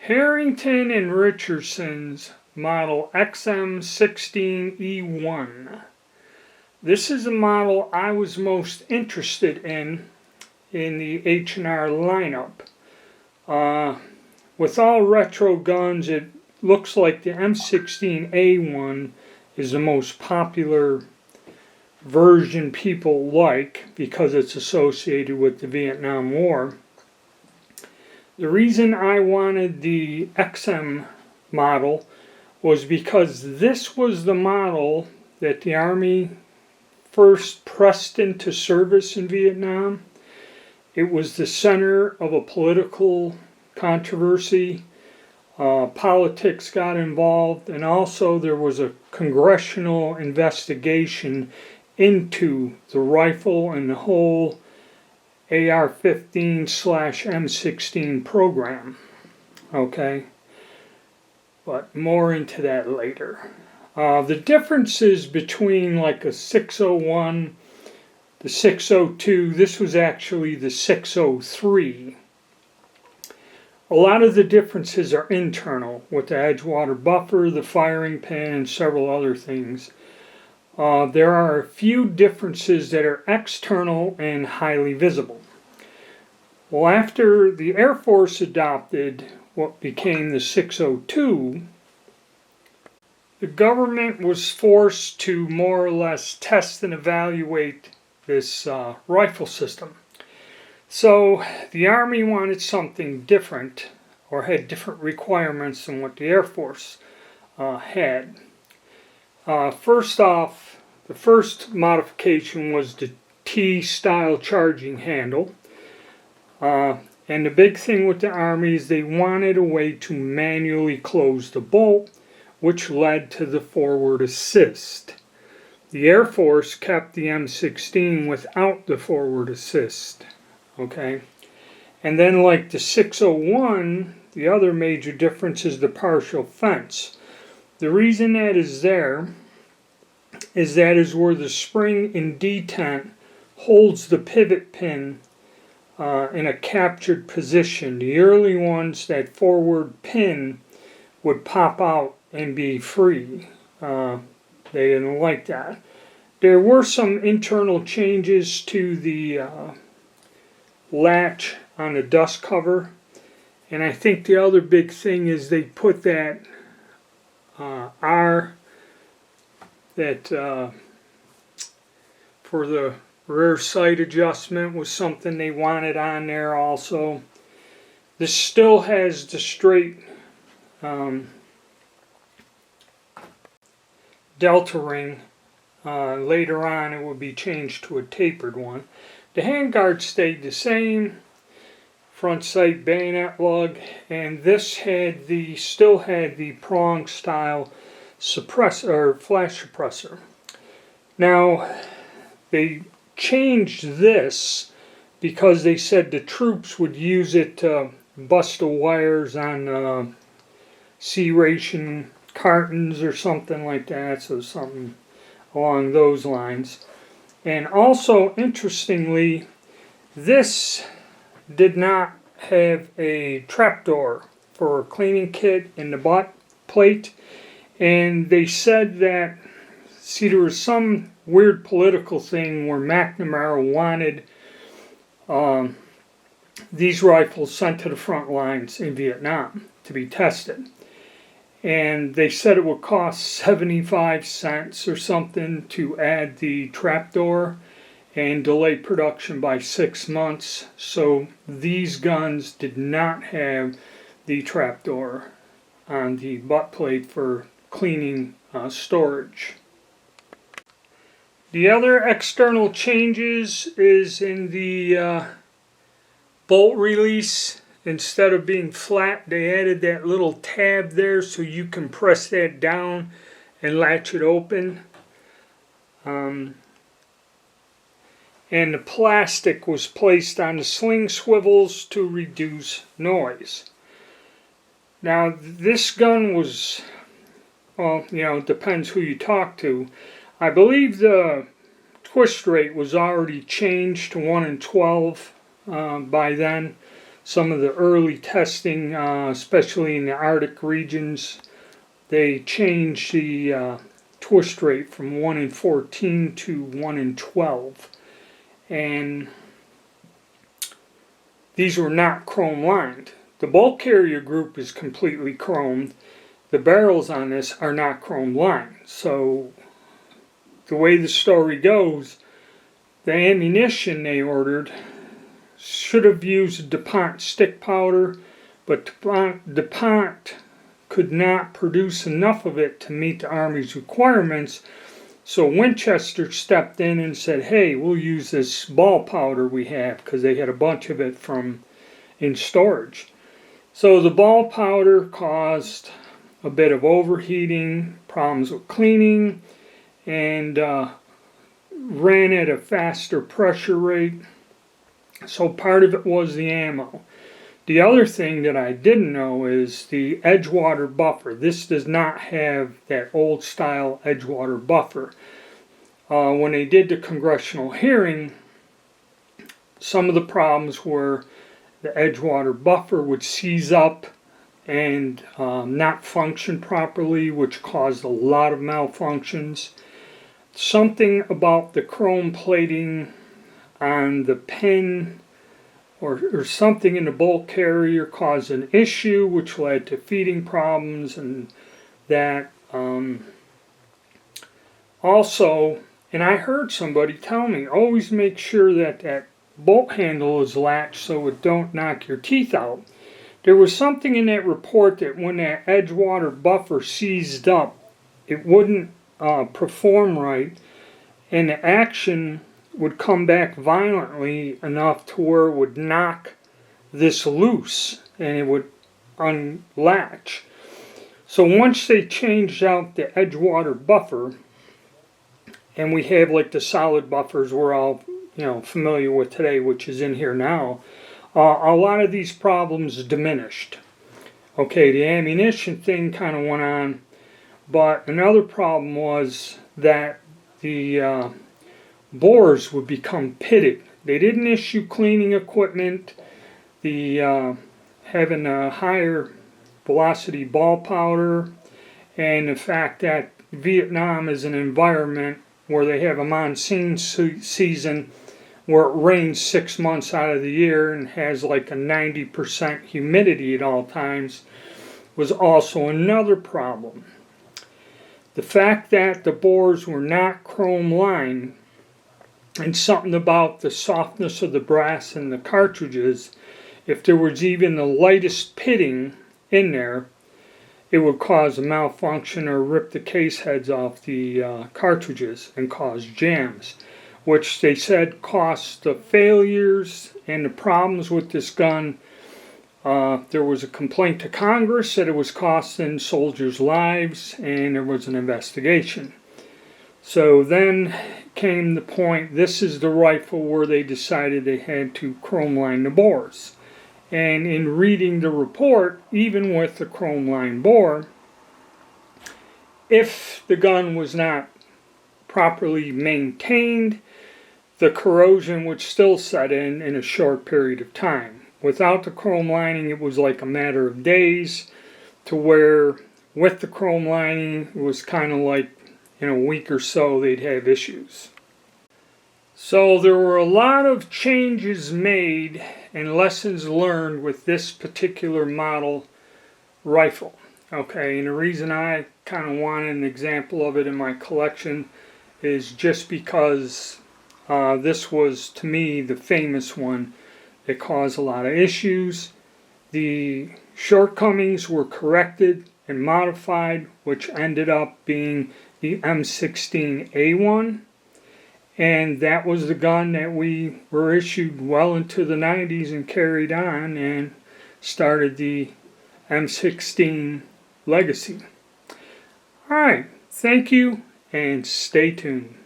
Harrington and Richardson's model XM16E1. This is a model I was most interested in the H&R lineup. With all retro guns, it looks like the M16A1 is the most popular version people like because it's associated with the Vietnam War. The reason I wanted the XM model was because this was the model that the Army first pressed into service in Vietnam. It was the center of a political controversy. Politics got involved, and also there was a congressional investigation into the rifle and the whole AR-15/M16 program. Okay, but more into that later. The differences between like a 601, the 602, this was actually the 603. A lot of the differences are internal with the Edgewater buffer, the firing pin, and several other things. There are a few differences that are external and highly visible. Well, after the Air Force adopted what became the 602, the government was forced to more or less test and evaluate this rifle system. So the Army wanted something different, or had different requirements than what the Air Force had. First off, the first modification was the T-style charging handle. And the big thing with the Army is they wanted a way to manually close the bolt, which led to the forward assist. The Air Force kept the M16 without the forward assist. Okay, and then like the 601, the other major difference is the partial fence. The reason that is there is that is where the spring in detent holds the pivot pin in a captured position. The early ones, that forward pin would pop out and be free. They didn't like that. There were some internal changes to the latch on the dust cover, and I think the other big thing is they put that R that for the rear sight adjustment was something they wanted on there also. This still has the straight delta ring. Later on it will be changed to a tapered one. The handguard stayed the same, front sight bayonet lug, and this had still had the prong style suppressor or flash suppressor. Now they changed this because they said the troops would use it to bust the wires on C-ration cartons or something like that, so something along those lines. And also, interestingly, this did not have a trapdoor for a cleaning kit in the butt plate, and they said that, see, there was some weird political thing where McNamara wanted these rifles sent to the front lines in Vietnam to be tested. And they said it would cost 75 cents or something to add the trapdoor and delay production by 6 months. So these guns did not have the trapdoor on the butt plate for cleaning storage. The other external changes is in the bolt release. Instead of being flat, they added that little tab there so you can press that down and latch it open. And the plastic was placed on the sling swivels to reduce noise. Now this gun was, well, it depends who you talk to. I believe the twist rate was already changed to 1 in 12 by then. some of the early testing, especially in the Arctic regions, they changed the twist rate from 1 in 14 to 1 in 12. And these were not chrome lined. The bulk carrier group is completely chromed. The barrels on this are not chrome lined. So the way the story goes, the ammunition they ordered should have used DuPont stick powder, but DuPont could not produce enough of it to meet the Army's requirements. So Winchester stepped in and said, hey, we'll use this ball powder we have, because they had a bunch of it in storage. So the ball powder caused a bit of overheating, problems with cleaning, and ran at a faster pressure rate. So part of it was the ammo. The other thing that I didn't know is the Edgewater buffer. This does not have that old style Edgewater buffer. When they did the congressional hearing, some of the problems were the Edgewater buffer would seize up and not function properly, which caused a lot of malfunctions. Something about the chrome plating on the pin or something in the bulk carrier caused an issue, which led to feeding problems, and that also, and I heard somebody tell me, always make sure that that bolt handle is latched so it don't knock your teeth out. There was something in that report that when that Edgewater buffer seized up, it wouldn't perform right, and the action would come back violently enough to where it would knock this loose and it would unlatch. So once they changed out the Edgewater buffer, and we have like the solid buffers we're all familiar with today, which is in here now, a lot of these problems diminished. Okay, the ammunition thing kind of went on, but another problem was that the bores would become pitted. They didn't issue cleaning equipment. The having a higher velocity ball powder, and the fact that Vietnam is an environment where they have a monsoon season where it rains 6 months out of the year and has like a 90% humidity at all times, was also another problem. The fact that the bores were not chrome lined, and something about the softness of the brass in the cartridges, if there was even the lightest pitting in there, it would cause a malfunction or rip the case heads off the cartridges and cause jams, which they said caused the failures and the problems with this gun. There was a complaint to Congress that it was costing soldiers' lives, and there was an investigation. So then came the point, this is the rifle where they decided they had to chrome line the bores. And in reading the report, even with the chrome line bore, if the gun was not properly maintained, the corrosion would still set in a short period of time. Without the chrome lining, it was like a matter of days, to where with the chrome lining, it was kind of like in a week or so they'd have issues. So there were a lot of changes made and lessons learned with this particular model rifle. Okay, and the reason I kind of wanted an example of it in my collection is just because this was, to me, the famous one that caused a lot of issues. The shortcomings were corrected and modified, which ended up being the M16A1. And that was the gun that we were issued well into the 90s and carried on and started the M16 legacy. Alright, thank you and stay tuned.